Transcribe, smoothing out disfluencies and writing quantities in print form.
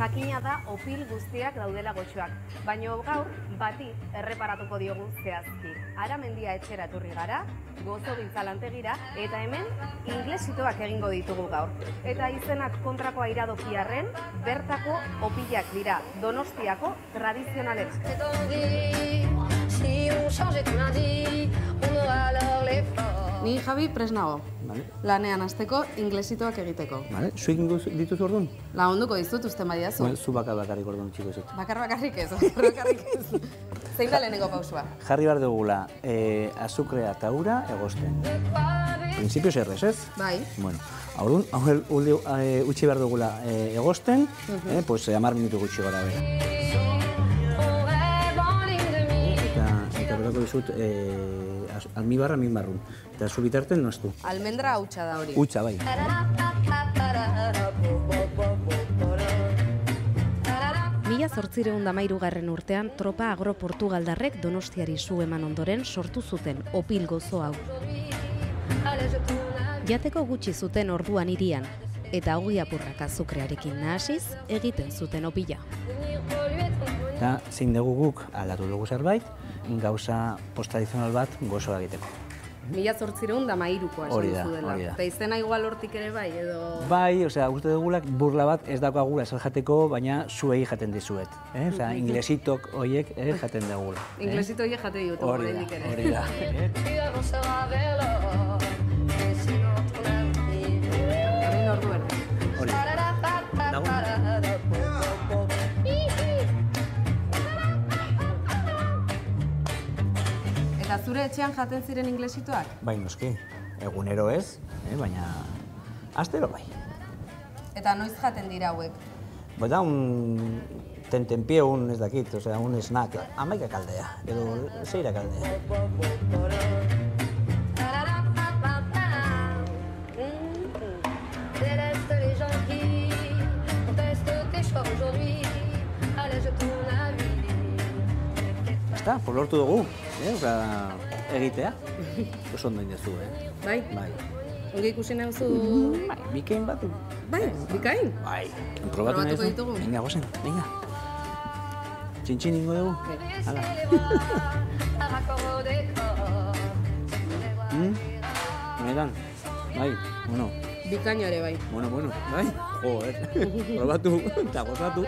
Jakina da opil guztiak daudela goxoak, baina gaur bati erreparatuko diogu zehazki. Aramendia etxera etorri gara, gozo giltza lantegira, eta hemen inglesitoak egingo ditugu gaur. Eta izenak kontrakoa iradokiarren, bertako opilak dira Donostiako tradizionalek. Ni Javi prest nago. Lanean hasteko inglesitoak egiteko. Zuik dituzu orduan? Lagunduko dizut uste badiazu. Zu bakarrik orduan txiko zut. Bakarrik ez. Zein da lehenengo pausua? Jarri behar dugula azukrea eta ura egosten. Principios errez, ez? Bai. Bueno, orduan utzi behar dugula egosten, 10 minutu gutxi gara bera. Eta berako dizut almibarra minbarrun. Eta zu bitarten noaztu. Almendra hautsa da hori. Hutsa, bai. Mila 813 urtean tropa agro-portugaldarrek Donostiari su eman ondoren sortu zuten opil gozo hau. Jateko gutxi zuten orduan hirian, eta ogi apurrak azukrearekin nahasiz egiten zuten opila. Eta zein dugu guk aldatu dugu zerbait, gauza posttradizional bat gozoa egiteko. 1813koa esan duzu dela. Eta izena igual hortik ere bai, edo... Bai, uste dugulak burla bat ez daukagula esan jateko, baina zuei jaten dizuet. Inglesitok horiek jaten dugula. Inglesito horiek jate dut, horrendik ere. Hori da. Hemen ordu ere. Hori da. Eta zure etxean jaten ziren inglesitoak? Bai, noski. Egunero ez, baina astero bai. Eta noiz jaten dira hauek? Bata, un tentempié, un ez dakit, un snack. 11 kaldea, edo 6 kaldea. Basta, lortu dugu, egitea. Oso ondo indezu, Bai? Bai. Ongi ikusi nahuzu... Bai, bikain bat. Bai, bikain? Bai. Probatuko ditugu. Venga, gozen, venga. Txintxin ingo dugu? Hala. Honetan, bai, bueno. Bikaino ere bai. Bueno, bai. Joder, probatu eta gozatu.